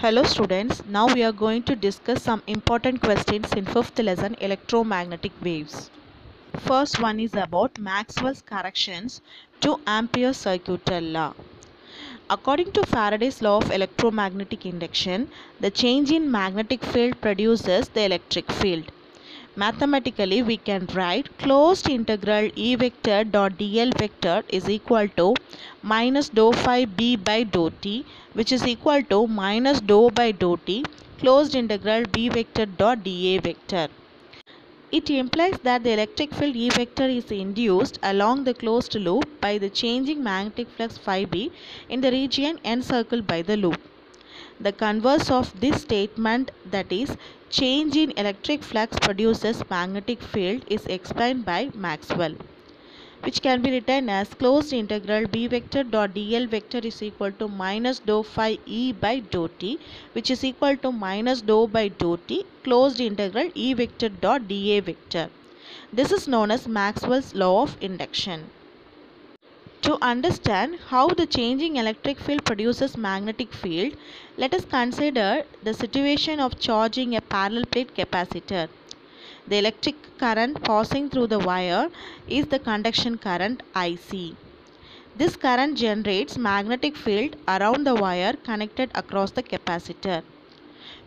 Hello students, now we are going to discuss some important questions in 5th lesson electromagnetic waves. First one is about Maxwell's corrections to Ampere's circuital law. According to Faraday's law of electromagnetic induction, the change in magnetic field produces the electric field. Mathematically, we can write closed integral E vector dot dl vector is equal to minus dou phi b by dou t, which is equal to minus dou by dou t closed integral b vector dot dA vector. It implies that the electric field E vector is induced along the closed loop by the changing magnetic flux phi b in the region encircled by the loop. The converse of this statement, that is, change in electric flux produces magnetic field, is explained by Maxwell, which can be written as closed integral b vector dot dl vector is equal to minus dou phi e by dou t, which is equal to minus dou by dou t closed integral E vector dot dA vector. This is known as Maxwell's law of induction. To understand how the changing electric field produces magnetic field, let us consider the situation of charging a parallel plate capacitor. The electric current passing through the wire is the conduction current IC. This current generates magnetic field around the wire connected across the capacitor.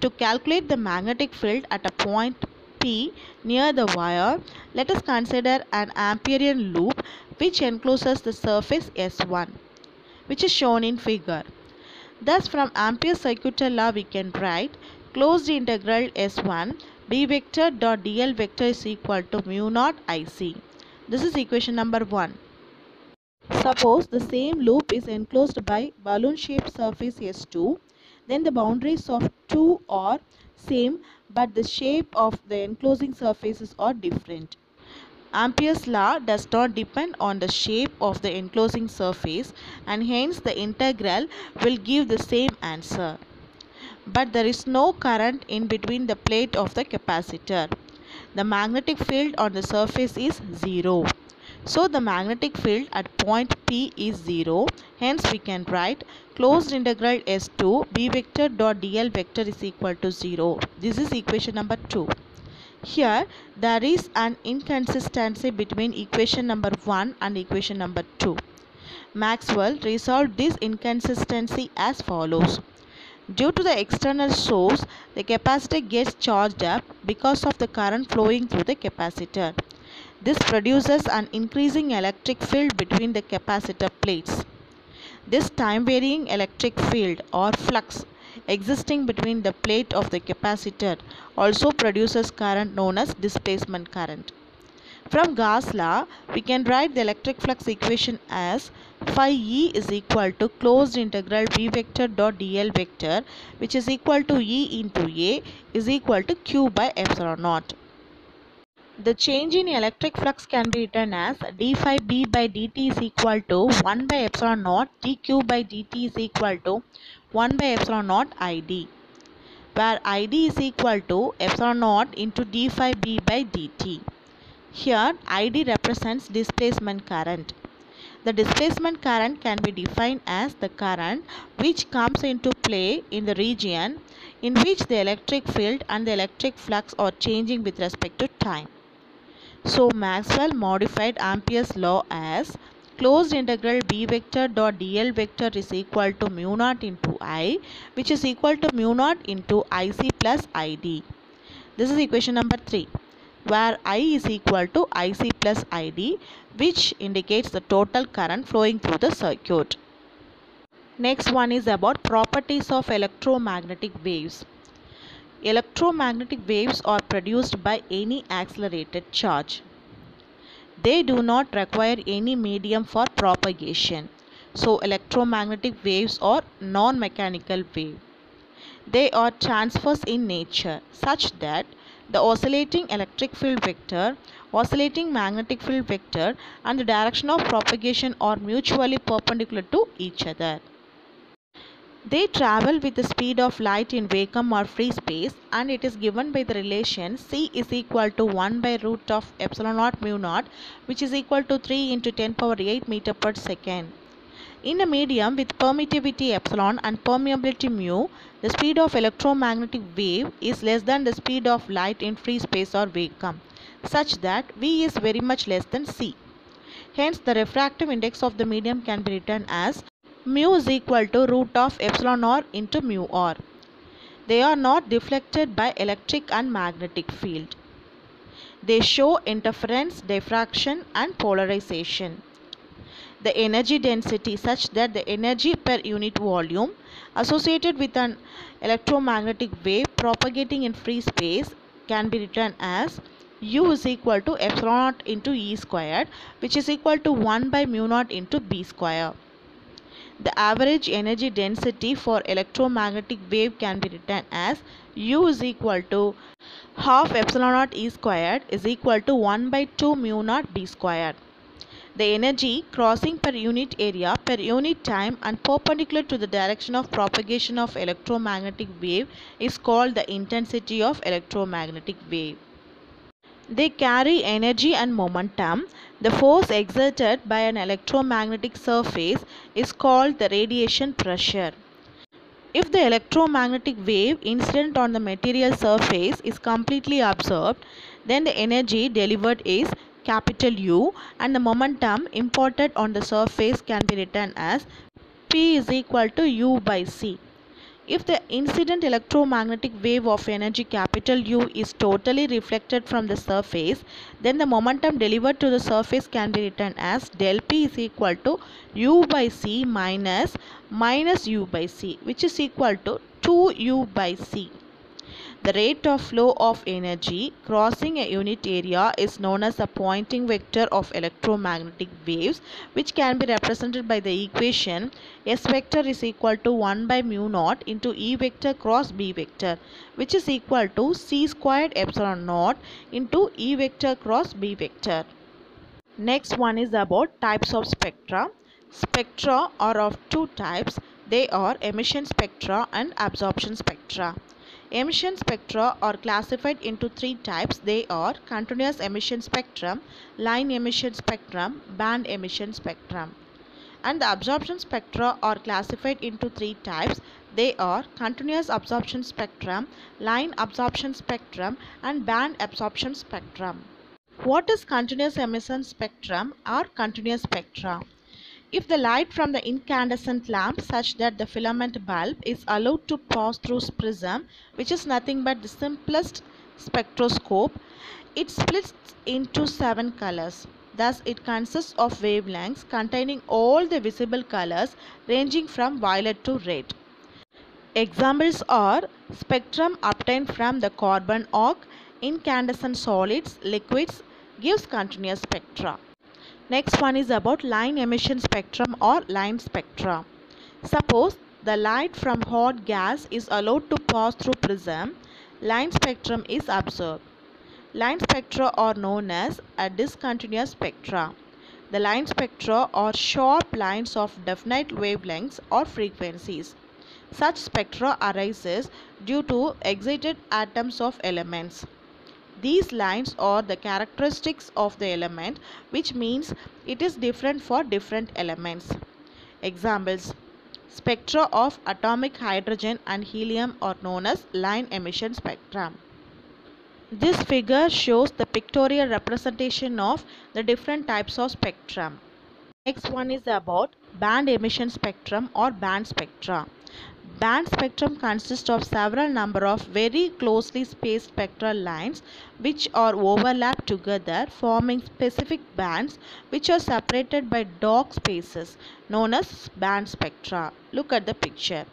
To calculate the magnetic field at a point P near the wire, let us consider an Amperian loop which encloses the surface S1, which is shown in figure. Thus, from Ampere's circuital law, we can write closed integral S1 b vector dot dl vector is equal to mu naught IC. This is equation number 1. Suppose the same loop is enclosed by balloon-shaped surface S2, then the boundaries of 2 are same but the shape of the enclosing surfaces are different. Ampere's law does not depend on the shape of the enclosing surface and hence the integral will give the same answer. But there is no current in between the plate of the capacitor. The magnetic field on the surface is 0. So the magnetic field at point P is 0. Hence we can write closed integral S2 b vector dot dl vector is equal to 0. This is equation number 2. Here there is an inconsistency between equation number 1 and equation number 2. Maxwell resolved this inconsistency as follows. Due to the external source, the capacitor gets charged up because of the current flowing through the capacitor. This produces an increasing electric field between the capacitor plates. This time-varying electric field or flux existing between the plate of the capacitor also produces current known as displacement current. From Gauss' law, we can write the electric flux equation as phi E is equal to closed integral b vector dot dl vector, which is equal to E into A is equal to Q by epsilon naught. The change in electric flux can be written as d phi b by dt is equal to 1 by epsilon naught dq by dt is equal to 1 by epsilon naught id, where id is equal to epsilon naught into d phi b by dt. Here id represents displacement current. The displacement current can be defined as the current which comes into play in the region in which the electric field and the electric flux are changing with respect to time. So Maxwell modified Ampere's law as closed integral b vector dot dl vector is equal to mu naught into I, which is equal to mu naught into IC plus ID. This is equation number 3, where I is equal to IC plus ID, which indicates the total current flowing through the circuit. Next one is about properties of electromagnetic waves. Electromagnetic waves are produced by any accelerated charge. They do not require any medium for propagation. So electromagnetic waves are non-mechanical wave. They are transverse in nature such that the oscillating electric field vector, oscillating magnetic field vector and the direction of propagation are mutually perpendicular to each other. They travel with the speed of light in vacuum or free space, and it is given by the relation c is equal to 1 by root of epsilon naught mu naught, which is equal to 3 into 10 power 8 meter per second. In a medium with permittivity epsilon and permeability mu, the speed of electromagnetic wave is less than the speed of light in free space or vacuum, such that V is very much less than C. Hence, the refractive index of the medium can be written as mu is equal to root of epsilon r into mu r. They are not deflected by electric and magnetic field. They show interference, diffraction and polarization. The energy density such that the energy per unit volume associated with an electromagnetic wave propagating in free space can be written as U is equal to epsilon naught into E squared, which is equal to 1 by mu naught into B square. The average energy density for electromagnetic wave can be written as U is equal to half epsilon naught E squared is equal to 1 by 2 mu naught B squared. The energy crossing per unit area per unit time and perpendicular to the direction of propagation of electromagnetic wave is called the intensity of electromagnetic wave. They carry energy and momentum. The force exerted by an electromagnetic surface is called the radiation pressure. If the electromagnetic wave incident on the material surface is completely absorbed, then the energy delivered is capital U and the momentum imparted on the surface can be written as P is equal to U by C. If the incident electromagnetic wave of energy capital U is totally reflected from the surface, then the momentum delivered to the surface can be written as del P is equal to U by C minus U by C, which is equal to 2U by C. The rate of flow of energy crossing a unit area is known as the Poynting vector of electromagnetic waves, which can be represented by the equation S vector is equal to 1 by mu naught into E vector cross B vector, which is equal to C squared epsilon naught into E vector cross B vector. Next one is about types of spectra. Spectra are of two types. They are emission spectra and absorption spectra. Emission spectra are classified into three types. They are continuous emission spectrum, line emission spectrum, band emission spectrum. And the absorption spectra are classified into three types. They are continuous absorption spectrum, line absorption spectrum, and band absorption spectrum. What is continuous emission spectrum or continuous spectra? If the light from the incandescent lamp such that the filament bulb is allowed to pass through prism, which is nothing but the simplest spectroscope, it splits into 7 colors. Thus, it consists of wavelengths containing all the visible colors ranging from violet to red. Examples are spectrum obtained from the carbon arc, incandescent solids, liquids gives continuous spectra. Next one is about line emission spectrum or line spectra. Suppose the light from hot gas is allowed to pass through prism, line spectrum is observed. Line spectra are known as a discontinuous spectra. The line spectra are sharp lines of definite wavelengths or frequencies. Such spectra arises due to excited atoms of elements. These lines are the characteristics of the element, which means it is different for different elements. Examples: spectra of atomic hydrogen and helium are known as line emission spectrum. This figure shows the pictorial representation of the different types of spectrum. Next one is about band emission spectrum or band spectra. Band spectrum consists of several number of very closely spaced spectral lines which are overlapped together, forming specific bands which are separated by dark spaces known as band spectra. Look at the picture.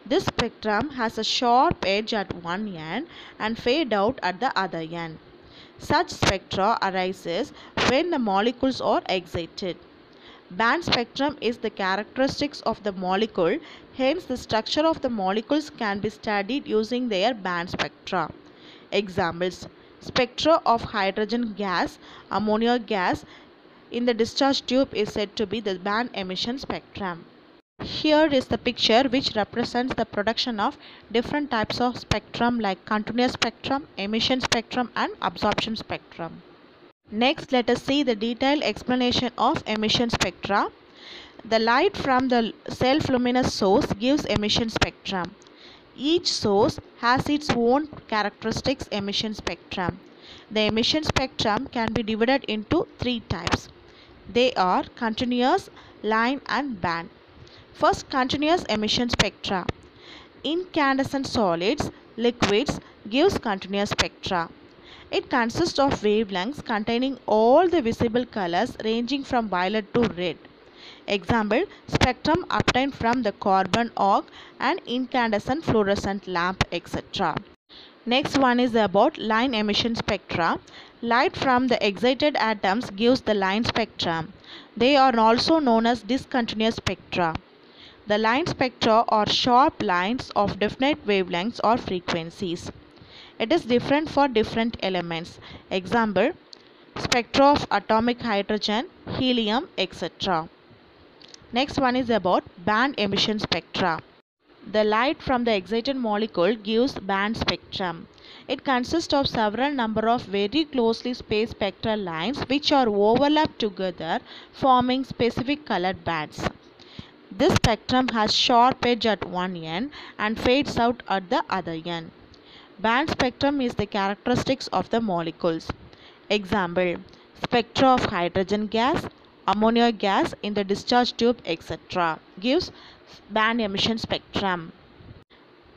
This spectrum has a sharp edge at one end and fade out at the other end. Such spectra arises when the molecules are excited. Band spectrum is the characteristics of the molecule, hence the structure of the molecules can be studied using their band spectra. Examples: spectra of hydrogen gas, ammonia gas in the discharge tube is said to be the band emission spectrum. Here is the picture which represents the production of different types of spectrum like continuous spectrum, emission spectrum and absorption spectrum. Next, let us see the detailed explanation of emission spectra. The light from the self-luminous source gives emission spectrum. Each source has its own characteristics emission spectrum. The emission spectrum can be divided into three types. They are continuous, line and band. First, continuous emission spectra. Incandescent solids, liquids gives continuous spectra. It consists of wavelengths containing all the visible colors ranging from violet to red. Example, spectrum obtained from the carbon arc and incandescent fluorescent lamp, etc. Next one is about line emission spectra. Light from the excited atoms gives the line spectrum. They are also known as discontinuous spectra. The line spectra are sharp lines of definite wavelengths or frequencies. It is different for different elements. Example, spectra of atomic hydrogen, helium, etc. Next one is about band emission spectra. The light from the excited molecule gives band spectrum. It consists of several number of very closely spaced spectral lines which are overlapped together, forming specific colored bands. This spectrum has sharp edge at one end and fades out at the other end. Band spectrum is the characteristics of the molecules. Example, spectra of hydrogen gas, ammonia gas in the discharge tube, etc. gives band emission spectrum.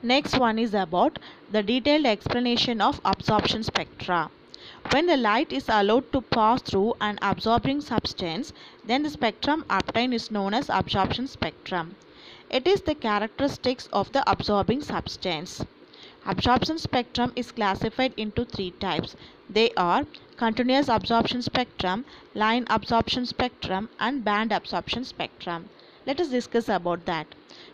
Next one is about the detailed explanation of absorption spectra. When the light is allowed to pass through an absorbing substance, then the spectrum obtained is known as absorption spectrum. It is the characteristics of the absorbing substance. Absorption spectrum is classified into three types. They are continuous absorption spectrum, line absorption spectrum and band absorption spectrum. Let us discuss about that.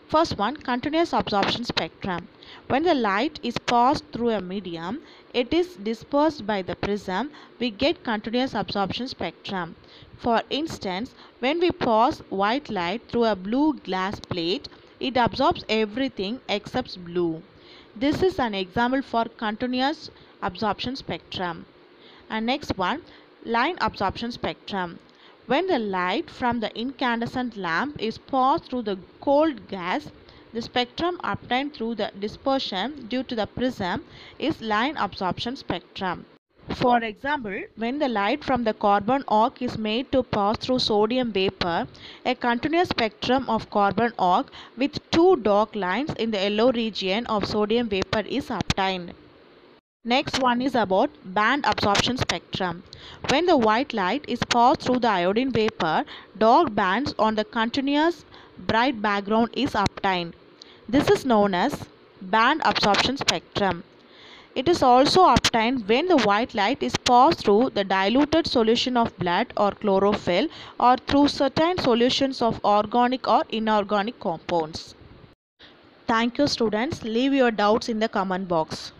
First one, continuous absorption spectrum. When the light is passed through a medium, it is dispersed by the prism, we get continuous absorption spectrum. For instance, when we pass white light through a blue glass plate, it absorbs everything except blue. This is an example for continuous absorption spectrum. And next one, line absorption spectrum. When the light from the incandescent lamp is passed through the cold gas, the spectrum obtained through the dispersion due to the prism is line absorption spectrum. For example, when the light from the carbon arc is made to pass through sodium vapor, a continuous spectrum of carbon arc with two dark lines in the yellow region of sodium vapor is obtained. Next one is about band absorption spectrum. When the white light is passed through the iodine vapor, dark bands on the continuous bright background is obtained. This is known as band absorption spectrum. It is also obtained when the white light is passed through the diluted solution of blood or chlorophyll or through certain solutions of organic or inorganic compounds. Thank you students. Leave your doubts in the comment box.